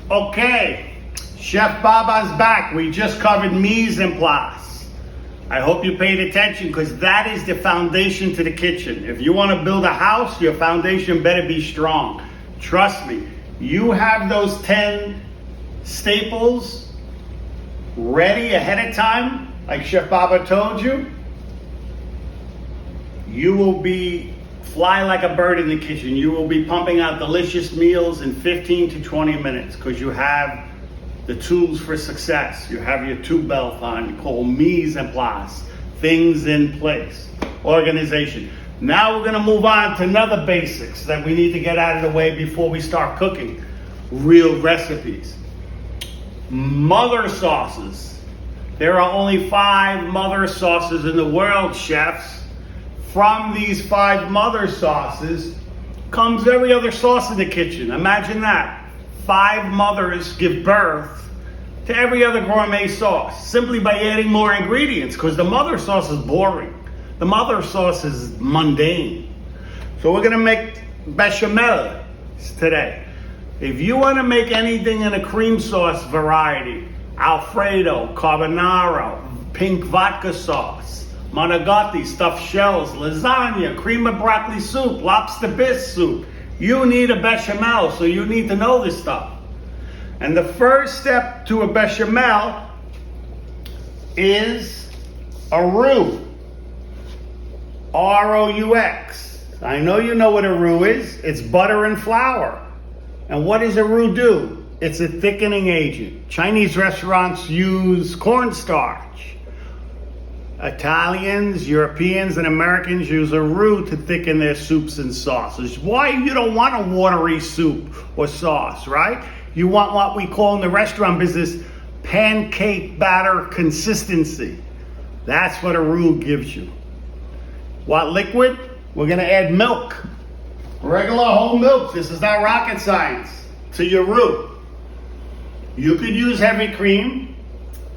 Okay, Chef Baba's back. We just covered mise en place. I hope you paid attention because that is the foundation to the kitchen. If you want to build a house, your foundation better be strong. Trust me, you have those 10 staples ready ahead of time, like Chef Baba told you, you will be fly like a bird in the kitchen. You will be pumping out delicious meals in 15 to 20 minutes because you have the tools for success. You have your two belt on, called mise en place, things in place, organization. Now we're gonna move on to another basics that we need to get out of the way before we start cooking real recipes. Mother sauces. There are only 5 mother sauces in the world, chefs. From these 5 mother sauces comes every other sauce in the kitchen. Imagine that. 5 mothers give birth to every other gourmet sauce simply by adding more ingredients, because the mother sauce is boring. The mother sauce is mundane. So we're gonna make bechamel today. If you wanna make anything in a cream sauce variety, Alfredo, carbonara, pink vodka sauce, manigotti, stuffed shells, lasagna, cream of broccoli soup, lobster bisque soup, you need a bechamel, so you need to know this stuff. And the first step to a bechamel is a roux. R-O-U-X. I know you know what a roux is. It's butter and flour. And what does a roux do? It's a thickening agent. Chinese restaurants use cornstarch. Italians, Europeans, and Americans use a roux to thicken their soups and sauces. Why? You don't want a watery soup or sauce, right? You want what we call in the restaurant business pancake batter consistency. That's what a roux gives you. What liquid? We're gonna add milk. Regular whole milk. This is not rocket science. To your roux. You could use heavy cream,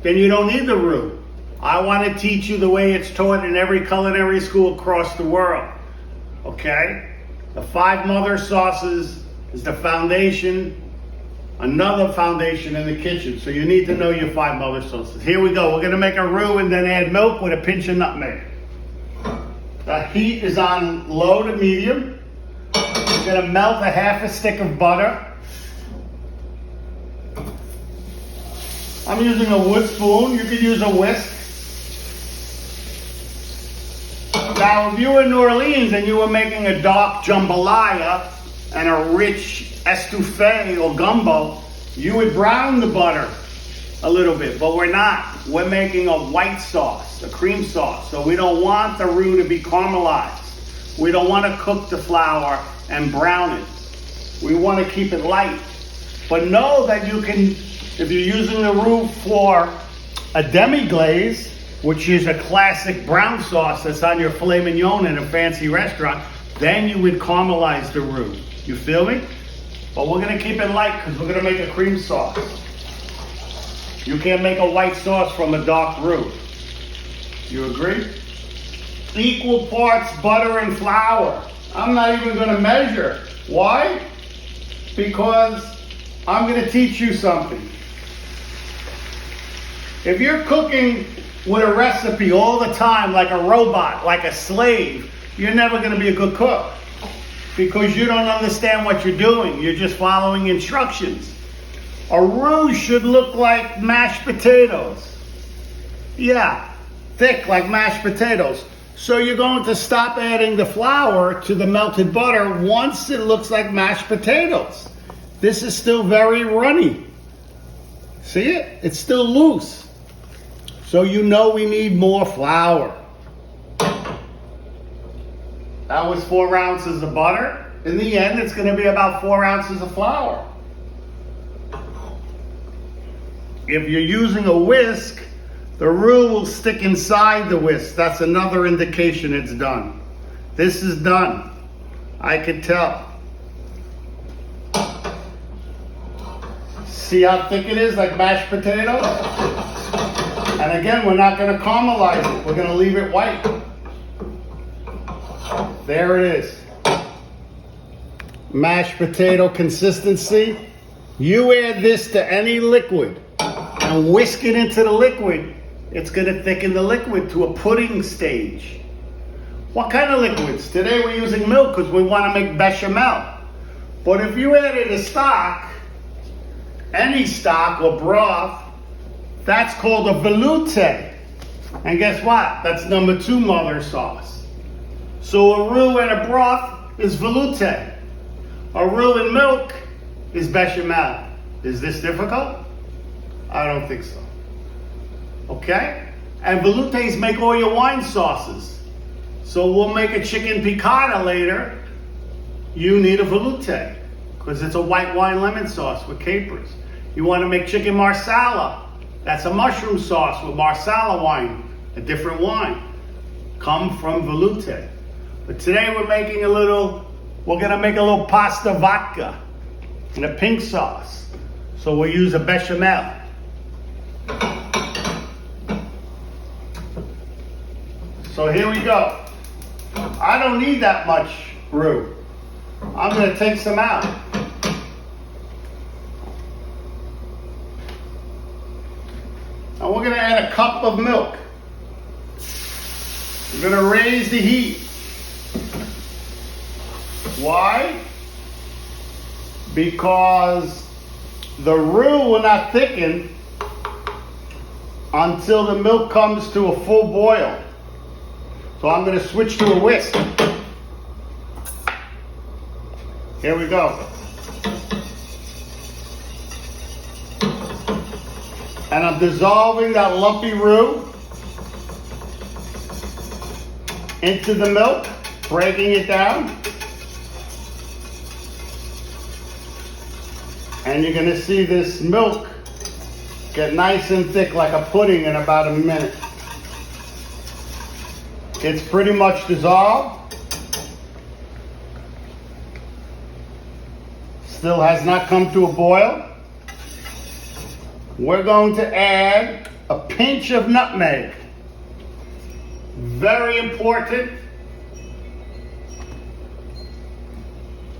then you don't need the roux. I want to teach you the way it's taught in every culinary school across the world. Okay? The 5 mother sauces is the foundation, another foundation in the kitchen. So you need to know your 5 mother sauces. Here we go. We're going to make a roux and then add milk with a pinch of nutmeg. The heat is on low to medium. We're going to melt a half a stick of butter. I'm using a wood spoon. You could use a whisk. Now, if you were in New Orleans and you were making a dark jambalaya and a rich estouffee or gumbo, you would brown the butter a little bit, but we're not. We're making a white sauce, a cream sauce, so we don't want the roux to be caramelized. We don't want to cook the flour and brown it. We want to keep it light. But know that you can, if you're using the roux for a demi-glaze, which is a classic brown sauce that's on your filet mignon in a fancy restaurant, then you would caramelize the roux. You feel me? But we're gonna keep it light because we're gonna make a cream sauce. You can't make a white sauce from a dark roux. You agree? Equal parts butter and flour. I'm not even gonna measure. Why? Because I'm gonna teach you something. If you're cooking with a recipe all the time, like a robot, like a slave, you're never going to be a good cook because you don't understand what you're doing. You're just following instructions. A roux should look like mashed potatoes. Yeah, thick like mashed potatoes. So you're going to stop adding the flour to the melted butter once it looks like mashed potatoes. This is still very runny. See it? It's still loose. So you know we need more flour. That was 4 ounces of butter. In the end, it's going to be about 4 ounces of flour. If you're using a whisk, the roux will stick inside the whisk. That's another indication it's done. This is done. I can tell. See how thick it is, like mashed potatoes? And again, we're not going to caramelize it. We're going to leave it white. There it is. Mashed potato consistency. You add this to any liquid and whisk it into the liquid, it's going to thicken the liquid to a pudding stage. What kind of liquids? Today we're using milk because we want to make bechamel. But if you added a stock, any stock or broth, that's called a veloute. And guess what? That's number 2 mother sauce. So a roux and a broth is veloute. A roux and milk is bechamel. Is this difficult? I don't think so. Okay? And veloutes make all your wine sauces. So we'll make a chicken piccata later. You need a veloute because it's a white wine lemon sauce with capers. You want to make chicken marsala. That's a mushroom sauce with marsala wine, a different wine. Come from veloute. But today we're going to make a little pasta vodka in a pink sauce. So we'll use a bechamel. So here we go. I don't need that much roux. I'm going to take some out. And we're going to add a cup of milk. We're going to raise the heat. Why? Because the roux will not thicken until the milk comes to a full boil. So I'm going to switch to a whisk. Here we go. And I'm dissolving that lumpy roux into the milk, breaking it down. And you're going to see this milk get nice and thick like a pudding in about a minute. It's pretty much dissolved. Still has not come to a boil. We're going to add a pinch of nutmeg. Very important.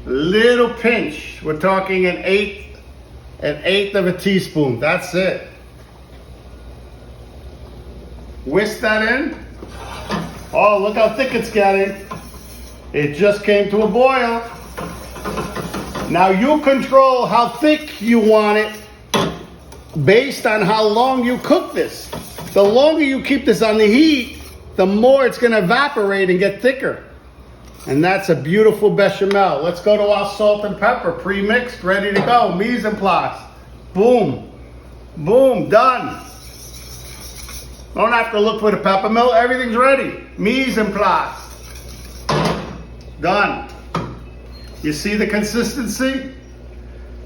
Little pinch. We're talking an eighth of a teaspoon. That's it. Whisk that in. Oh, look how thick it's getting. It just came to a boil. Now you control how thick you want it based on how long you cook this. The longer you keep this on the heat, the more it's going to evaporate and get thicker. And that's a beautiful bechamel. Let's go to our salt and pepper, pre-mixed, ready to go. Mise en place. Boom. Boom, done. Don't have to look for the peppermill. Everything's ready. Mise en place. Done. You see the consistency?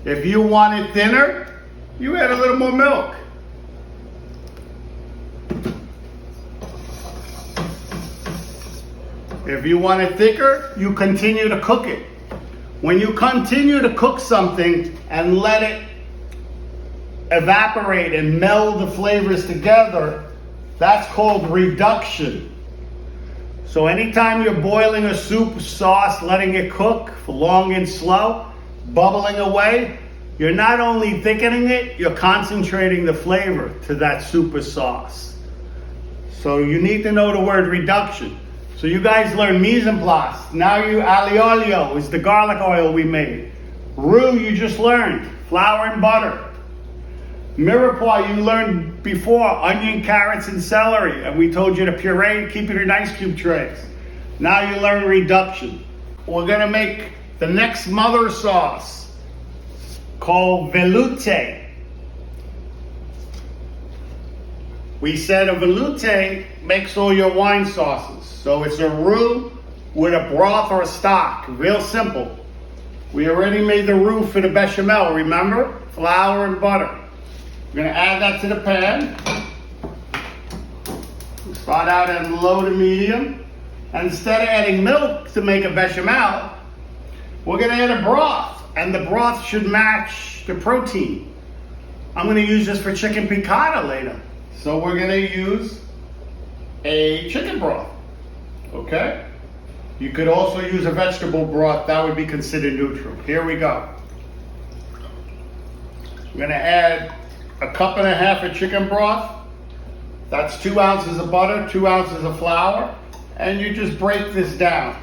If you want it thinner, you add a little more milk. If you want it thicker, you continue to cook it. When you continue to cook something and let it evaporate and meld the flavors together, that's called reduction. So anytime you're boiling a soup, sauce, letting it cook for long and slow, bubbling away, you're not only thickening it, you're concentrating the flavor to that soup or sauce. So you need to know the word reduction. So you guys learn mise en place. Now you aglio olio is the garlic oil we made. Roux you just learned, flour and butter. Mirepoix you learned before, onion, carrots, and celery. And we told you to puree, keep it in ice cube trays. Now you learn reduction. We're gonna make the next mother sauce called veloute. We said a veloute makes all your wine sauces. So it's a roux with a broth or a stock. Real simple. We already made the roux for the bechamel, remember? Flour and butter. We're going to add that to the pan. Start out at low to medium. And instead of adding milk to make a bechamel, we're going to add a broth. And the broth should match the protein. I'm going to use this for chicken piccata later. So we're going to use a chicken broth. Okay? You could also use a vegetable broth. That would be considered neutral. Here we go. I'm gonna add a cup and a half of chicken broth. That's 2 ounces of butter, 2 ounces of flour, and you just break this down.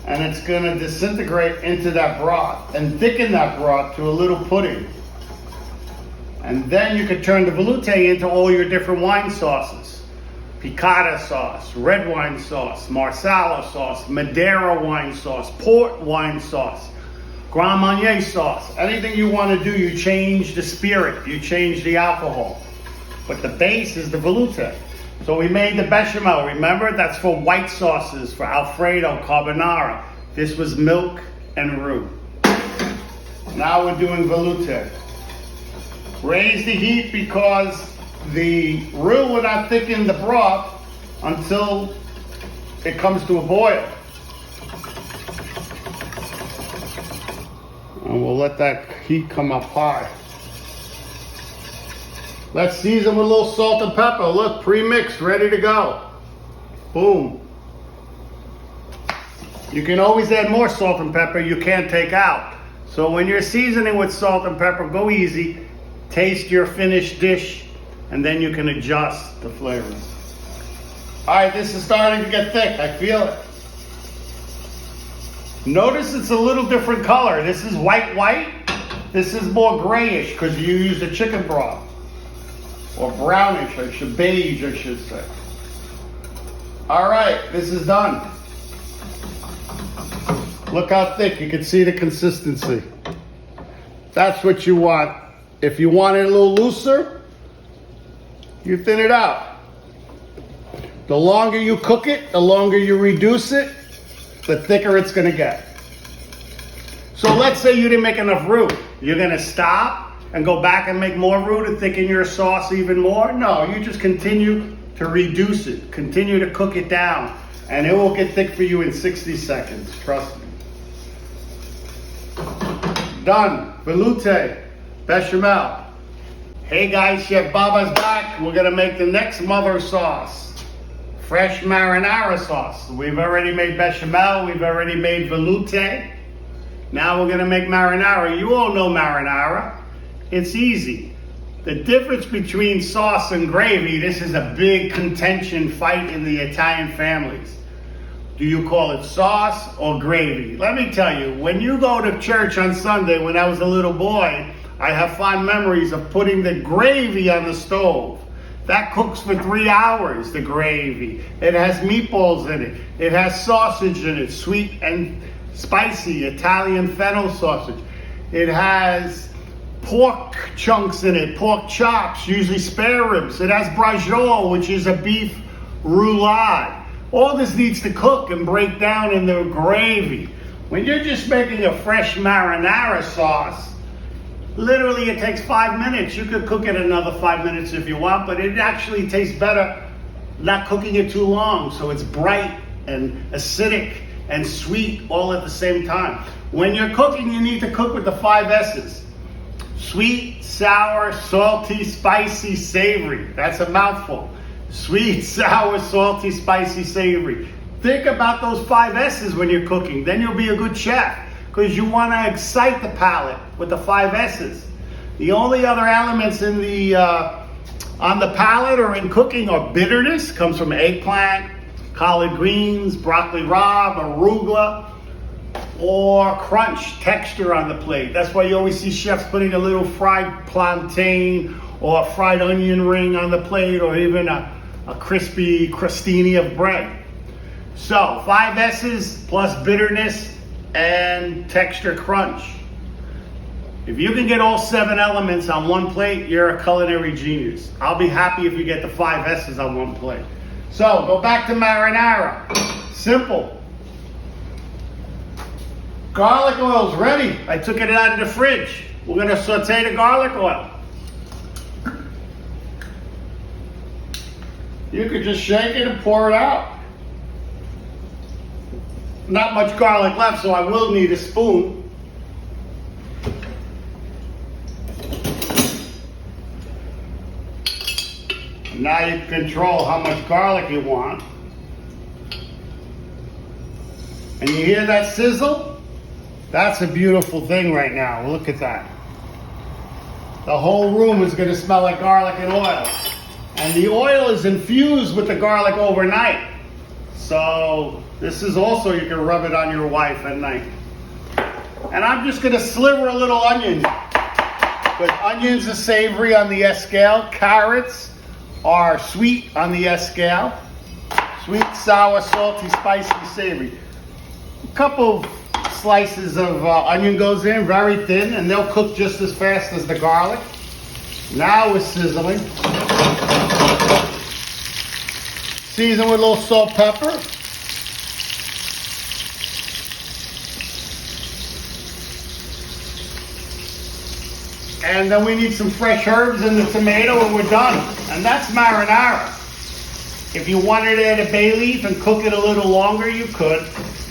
And it's gonna disintegrate into that broth and thicken that broth to a little pudding. And then you could turn the velouté into all your different wine sauces. Piccata sauce, red wine sauce, Marsala sauce, Madeira wine sauce, port wine sauce, Grand Marnier sauce. Anything you want to do, you change the spirit, you change the alcohol. But the base is the velouté. So we made the bechamel, remember? That's for white sauces, for Alfredo, carbonara. This was milk and roux. Now we're doing velouté. Raise the heat because the roux will not thicken the broth until it comes to a boil. And we'll let that heat come up high. Let's season with a little salt and pepper. Look, pre-mixed, ready to go. Boom. You can always add more salt and pepper you can't take out. So when you're seasoning with salt and pepper, go easy. Taste your finished dish, and then you can adjust the flavors. All right, this is starting to get thick. I feel it. Notice it's a little different color. This is white. This is more grayish because you use the chicken broth. Or brownish, beige, I should say. All right, this is done. Look how thick, you can see the consistency. That's what you want. If you want it a little looser, you thin it out. The longer you cook it, the longer you reduce it, the thicker it's gonna get. So let's say you didn't make enough roux. You're gonna stop and go back and make more roux to thicken your sauce even more? No, you just continue to reduce it. Continue to cook it down, and it will get thick for you in 60 seconds, trust me. Done, velouté, bechamel. Hey guys, Chef Baba's back. We're gonna make the next mother sauce. Fresh marinara sauce. We've already made bechamel, we've already made velouté. Now we're gonna make marinara. You all know marinara. It's easy. The difference between sauce and gravy, this is a big contention fight in the Italian families. Do you call it sauce or gravy? Let me tell you, when you go to church on Sunday, when I was a little boy, I have fond memories of putting the gravy on the stove. That cooks for 3 hours, the gravy. It has meatballs in it. It has sausage in it, sweet and spicy Italian fennel sausage. It has pork chunks in it, pork chops, usually spare ribs. It has braciole, which is a beef roulade. All this needs to cook and break down in the gravy. When you're just making a fresh marinara sauce, literally it takes 5 minutes. You could cook it another 5 minutes if you want, but it actually tastes better not cooking it too long. So it's bright and acidic and sweet all at the same time. When you're cooking, you need to cook with the 5 S's. Sweet, sour, salty, spicy, savory. That's a mouthful. Sweet, sour, salty, spicy, savory. Think about those 5 S's when you're cooking. Then you'll be a good chef because you want to excite the palate with the 5 S's. The only other elements in the on the palate or in cooking are bitterness, comes from eggplant, collard greens, broccoli rabe, arugula, or crunch, texture on the plate. That's why you always see chefs putting a little fried plantain or a fried onion ring on the plate, or even a crispy crostini of bread. So 5 S's plus bitterness and texture crunch. If you can get all 7 elements on one plate, you're a culinary genius. I'll be happy if you get the 5 S's on one plate. So go back to marinara. Simple. Garlic oil's ready. I took it out of the fridge. We're gonna saute the garlic oil. You could just shake it and pour it out. Not much garlic left, so I will need a spoon. Now you can control how much garlic you want. And you hear that sizzle? That's a beautiful thing right now. Look at that. the whole room is going to smell like garlic and oil. And the oil is infused with the garlic overnight. So this is also, you can rub it on your wife at night. And I'm just going to sliver a little onion. But onions are savory on the S scale. Carrots are sweet on the S scale. Sweet, sour, salty, spicy, savory. A couple slices of onion goes in, very thin, and they'll cook just as fast as the garlic. Now we're sizzling. Season with a little salt, pepper. And then we need some fresh herbs and the tomato and we're done. And that's marinara. If you wanted to add a bay leaf and cook it a little longer, you could.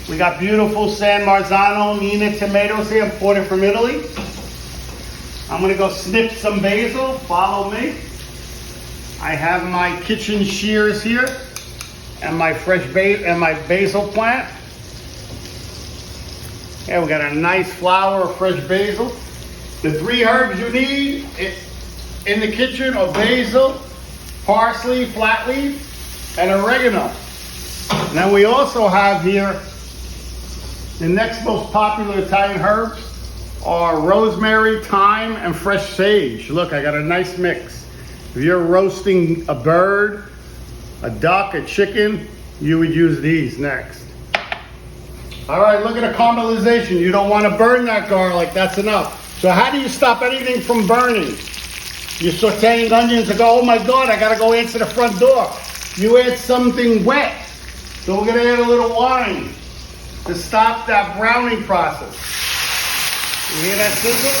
We got beautiful San Marzano Nina tomatoes here, imported from Italy. I'm gonna go snip some basil, follow me. I have my kitchen shears here and my fresh basil plant. Yeah, we got a nice flower of fresh basil. The 3 herbs you need in the kitchen are basil, parsley, flat leaf, and oregano. Now we also have here the next most popular Italian herbs are rosemary, thyme, and fresh sage. Look, I got a nice mix. If you're roasting a bird, a duck, a chicken, you would use these next. All right, look at the caramelization. You don't want to burn that garlic, that's enough. So how do you stop anything from burning? You're sauteing onions and go, oh my God, I gotta go answer the front door. You add something wet. So we're gonna add a little wine to stop that browning process. You hear that sizzle?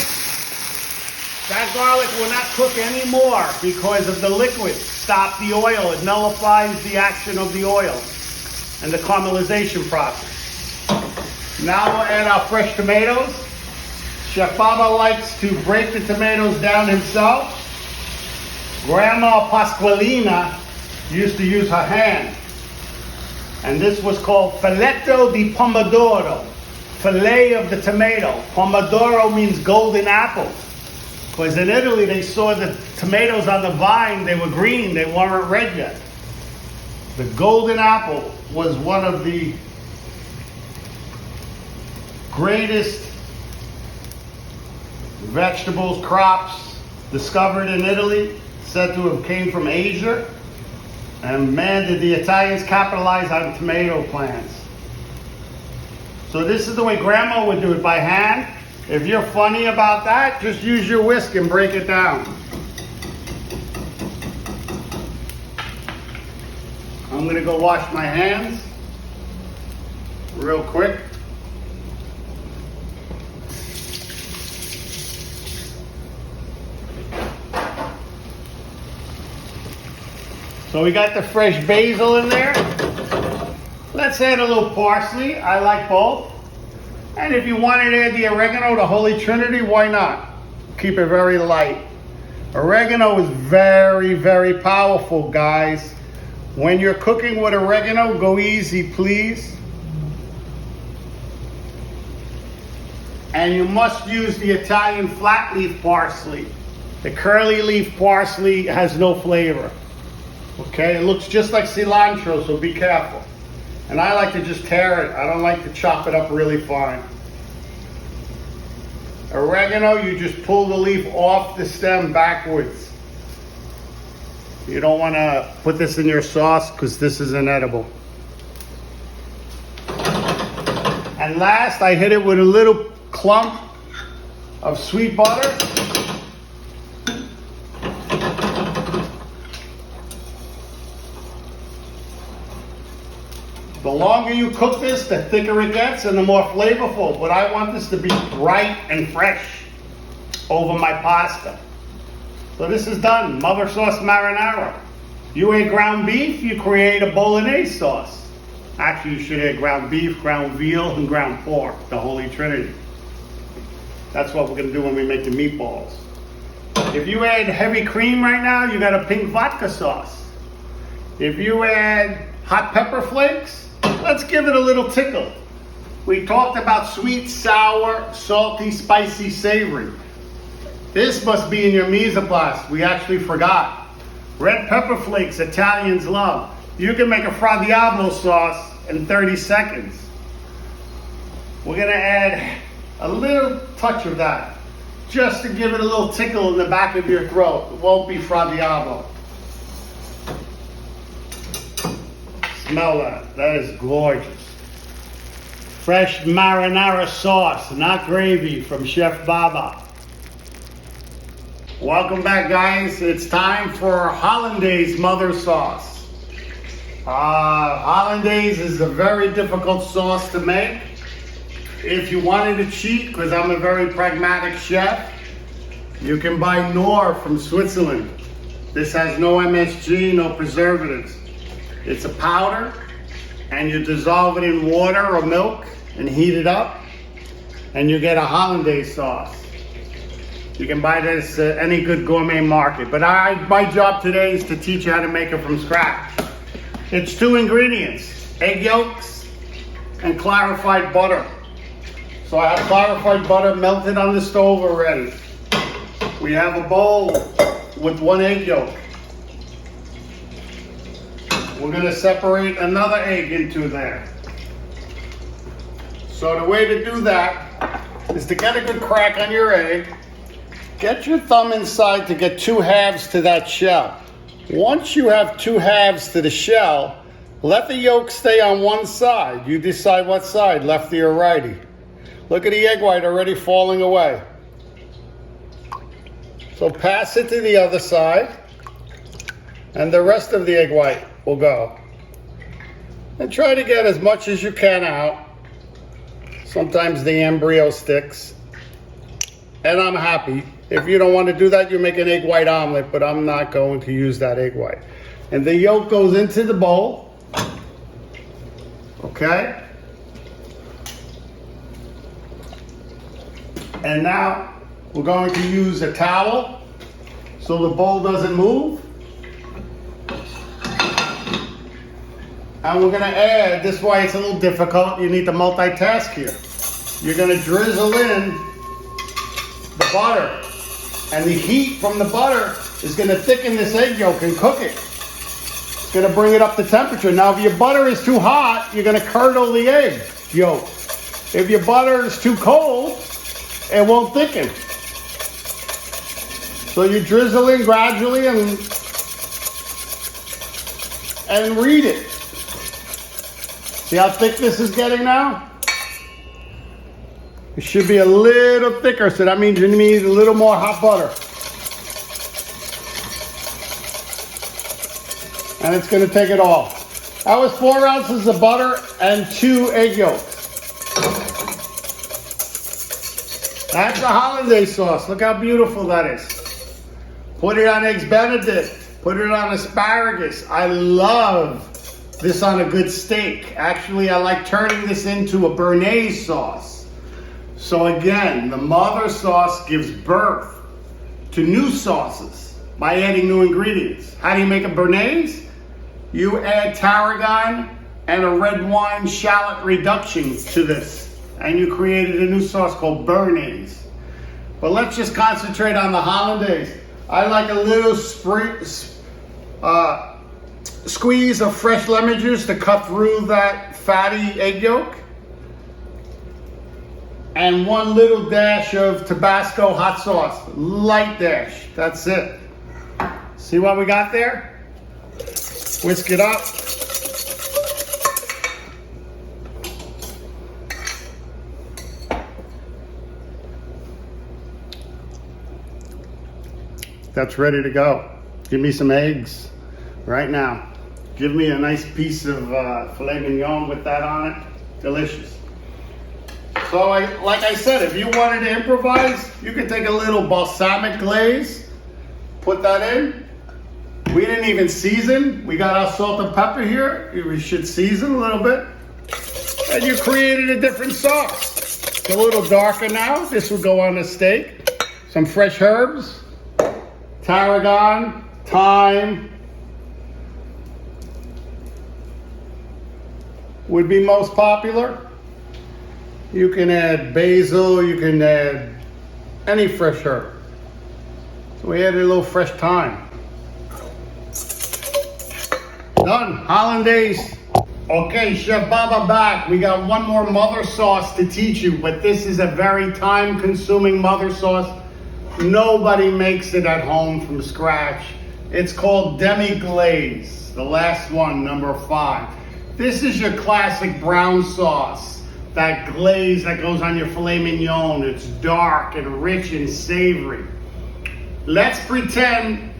That garlic will not cook anymore because of the liquid. Stop the oil. It nullifies the action of the oil and the caramelization process. Now we'll add our fresh tomatoes. Chef Baba likes to break the tomatoes down himself. Grandma Pasqualina used to use her hand. And this was called filetto di pomodoro, fillet of the tomato. Pomodoro means golden apple. Because in Italy they saw the tomatoes on the vine, they were green, they weren't red yet. The golden apple was one of the greatest vegetables, crops discovered in Italy, said to have came from Asia. And man, did the Italians capitalize on tomato plants. So this is the way Grandma would do it, by hand. If you're funny about that, just use your whisk and break it down. I'm gonna go wash my hands real quick. So we got the fresh basil in there. Let's add a little parsley. I like both. And if you wanted to add the oregano, the Holy Trinity, why not? Keep it very light. Oregano is very, very powerful, guys. When you're cooking with oregano, go easy, please. And you must use the Italian flat leaf parsley. The curly leaf parsley has no flavor. Okay, it looks just like cilantro, so be careful. And I like to just tear it. I don't like to chop it up really fine. Oregano, you just pull the leaf off the stem backwards. You don't want to put this in your sauce because this is inedible. And last, I hit it with a little clump of sweet butter. The longer you cook this, the thicker it gets and the more flavorful. But I want this to be bright and fresh over my pasta. So this is done. Mother sauce marinara. You add ground beef, you create a bolognese sauce. Actually, you should add ground beef, ground veal, and ground pork, the Holy Trinity. That's what we're going to do when we make the meatballs. If you add heavy cream right now, you got a pink vodka sauce. If you add hot pepper flakes, let's give it a little tickle. We talked about sweet, sour, salty, spicy, savory. This must be in your mise en place. We actually forgot. Red pepper flakes, Italians love. You can make a Fra Diavolo sauce in 30 seconds. We're gonna add a little touch of that, just to give it a little tickle in the back of your throat. It won't be Fra Diavolo. Smell that. That is gorgeous. Fresh marinara sauce, not gravy, from Chef Baba. Welcome back, guys. It's time for Hollandaise mother sauce. Hollandaise is a very difficult sauce to make. If you wanted to cheat, because I'm a very pragmatic chef, you can buy Knorr from Switzerland. This has no MSG, no preservatives. It's a powder, and you dissolve it in water or milk and heat it up, and you get a Hollandaise sauce. You can buy this at any good gourmet market, but my job today is to teach you how to make it from scratch. It's 2 ingredients, egg yolks and clarified butter. So I have clarified butter melted on the stove already. We have a bowl with 1 egg yolk. We're going to separate another egg into there. So the way to do that is to get a good crack on your egg. Get your thumb inside to get 2 halves to that shell. Once you have 2 halves to the shell, let the yolk stay on one side. You decide what side, lefty or righty. Look at the egg white already falling away. So pass it to the other side, and the rest of the egg white will go. And try to get as much as you can out. Sometimes the embryo sticks. And I'm happy. If you don't want to do that, you make an egg white omelet, but I'm not going to use that egg white. And the yolk goes into the bowl. Okay? And now we're going to use a towel so the bowl doesn't move. And we're going to add, this is why it's a little difficult, you need to multitask here. You're going to drizzle in the butter. And the heat from the butter is going to thicken this egg yolk and cook it. It's going to bring it up to temperature. Now, if your butter is too hot, you're going to curdle the egg yolk. If your butter is too cold, it won't thicken. So you drizzle in gradually and read it. See how thick this is getting now? It should be a little thicker, so that means you need a little more hot butter. And it's going to take it all. That was 4 ounces of butter and 2 egg yolks. That's the Hollandaise sauce. Look how beautiful that is. Put it on Eggs Benedict. Put it on asparagus. I love this on a good steak. Actually, I like turning this into a béarnaise sauce. So again, the mother sauce gives birth to new sauces by adding new ingredients. How do you make a béarnaise? You add tarragon and a red wine shallot reduction to this, and you created a new sauce called béarnaise. But let's just concentrate on the Hollandaise. I like a little squeeze of fresh lemon juice to cut through that fatty egg yolk. And 1 little dash of Tabasco hot sauce, light dash, that's it. See what we got there? Whisk it up. That's ready to go. Give me some eggs right now. Give me a nice piece of filet mignon with that on it. Delicious. So like I said, if you wanted to improvise, you could take a little balsamic glaze, put that in. We didn't even season. We got our salt and pepper here. We should season a little bit. And you created a different sauce. It's a little darker now. This will go on a steak. Some fresh herbs, tarragon, thyme. Would be most popular. You can add basil, you can add any fresh herb. So we added a little fresh thyme. Done, hollandaise. Okay, Chef Baba back. We got one more mother sauce to teach you, but this is a very time-consuming mother sauce. Nobody makes it at home from scratch. It's called demi-glaze, the last one, number 5. This is your classic brown sauce, that glaze that goes on your filet mignon. It's dark and rich and savory. Let's pretend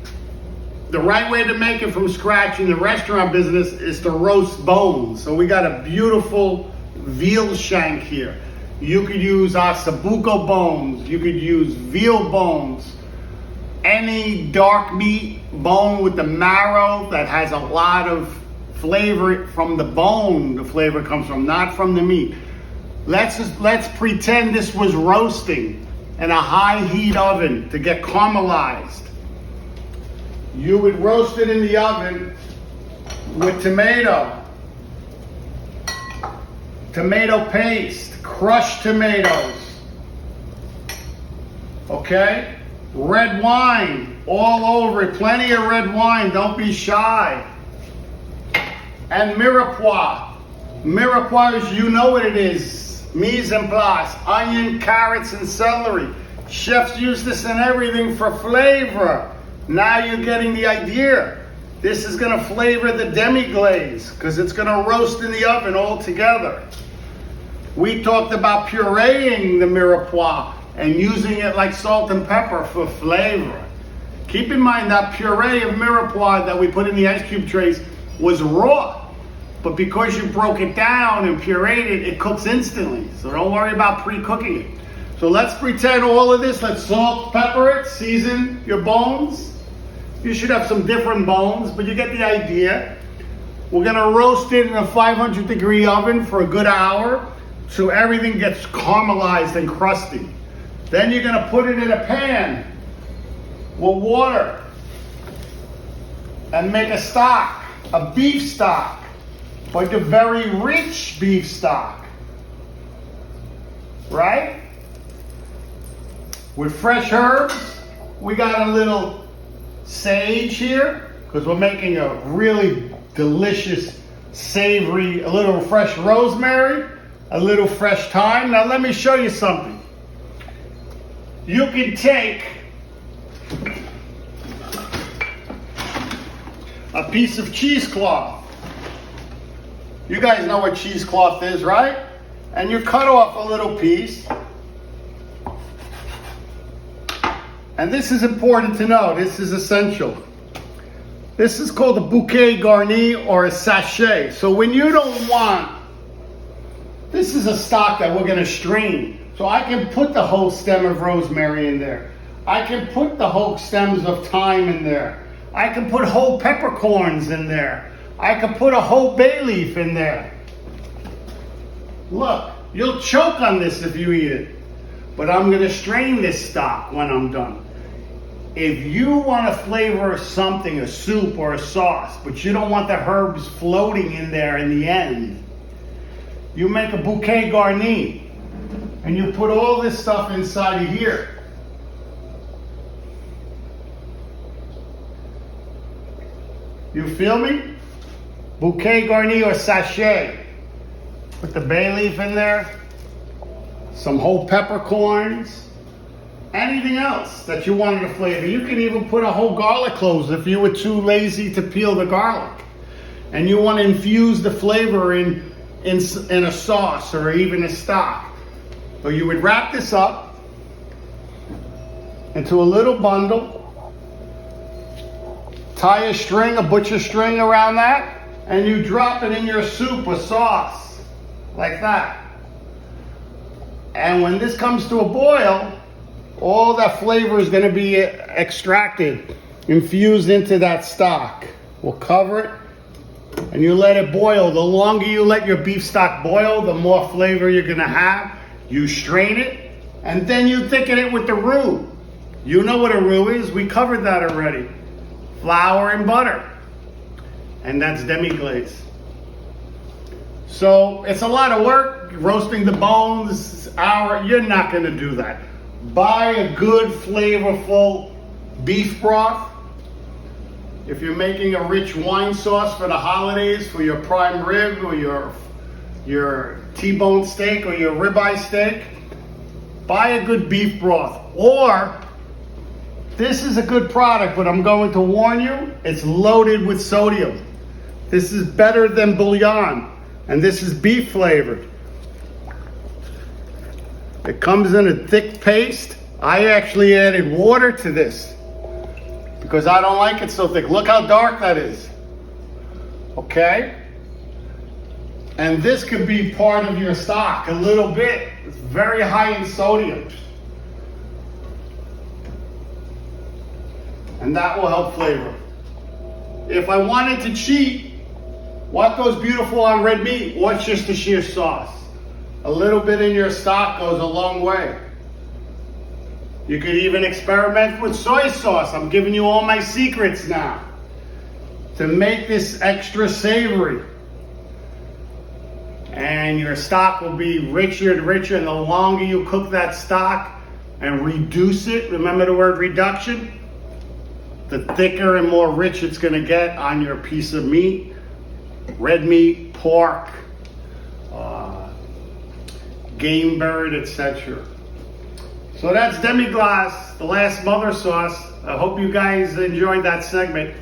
the right way to make it from scratch in the restaurant business is to roast bones. So we got a beautiful veal shank here. You could use ossobuco bones. You could use veal bones. Any dark meat bone with the marrow that has a lot of flavor from the bone. The flavor comes from, not from the meat. Let's pretend this was roasting in a high heat oven to get caramelized. You would roast it in the oven with tomato paste, crushed tomatoes, okay? Red wine all over it, plenty of red wine, don't be shy. And mirepoix. Mirepoix is, you know what it is, mise en place, onion, carrots, and celery. Chefs use this in everything for flavor. Now you're getting the idea. This is gonna flavor the demi-glaze because it's gonna roast in the oven all together. We talked about pureeing the mirepoix and using it like salt and pepper for flavor. Keep in mind that puree of mirepoix that we put in the ice cube trays was raw, but because you broke it down and pureed it, it cooks instantly. So don't worry about pre-cooking it. So let's pretend all of this, let's salt, pepper it, season your bones. You should have some different bones, but you get the idea. We're gonna roast it in a 500-degree oven for a good hour so everything gets caramelized and crusty. Then you're gonna put it in a pan with water and make a stock, a beef stock, but a very rich beef stock, right? With fresh herbs. We got a little sage here because we're making a really delicious, savory, a little fresh rosemary, a little fresh thyme. Now let me show you something. You can take a piece of cheesecloth. You guys know what cheesecloth is, right? And you cut off a little piece. And this is important to know, this is essential. This is called a bouquet garni or a sachet. So when you don't want, this is a stock that we're gonna strain. So I can put the whole stem of rosemary in there. I can put the whole stems of thyme in there. I can put whole peppercorns in there. I can put a whole bay leaf in there. Look, you'll choke on this if you eat it. But I'm gonna strain this stock when I'm done. If you want to flavor something, a soup or a sauce, but you don't want the herbs floating in there in the end, you make a bouquet garni and you put all this stuff inside of here. You feel me? Bouquet garni or sachet. Put the bay leaf in there, some whole peppercorns, anything else that you wanted to flavor. You can even put a whole garlic clove if you were too lazy to peel the garlic and you want to infuse the flavor in a sauce or even a stock. So you would wrap this up into a little bundle, tie a string, a butcher string around that, and you drop it in your soup or sauce like that. And when this comes to a boil, all that flavor is going to be extracted, infused into that stock. We'll cover it and you let it boil. The longer you let your beef stock boil, the more flavor you're going to have. You strain it and then you thicken it with the roux. You know what a roux is. We covered that already. Flour and butter. And that's demi-glaze. So it's a lot of work. Roasting the bones, you're not going to do that. Buy a good, flavorful beef broth. If you're making a rich wine sauce for the holidays, for your prime rib or your T-bone steak or your ribeye steak, buy a good beef broth. Or, this is a good product, but I'm going to warn you, it's loaded with sodium. This is better than bouillon, and this is beef flavored. It comes in a thick paste. I actually added water to this because I don't like it so thick. Look how dark that is. Okay? And this could be part of your stock, a little bit. It's very high in sodium. And that will help flavor. If I wanted to cheat, what goes beautiful on red meat? Worcestershire sauce. A little bit in your stock goes a long way. You could even experiment with soy sauce. I'm giving you all my secrets now to make this extra savory. And your stock will be richer and richer, and the longer you cook that stock and reduce it, remember the word reduction, the thicker and more rich it's going to get on your piece of meat. Red meat, pork, game bird, etc. So that's demi-glace, the last mother sauce. I hope you guys enjoyed that segment.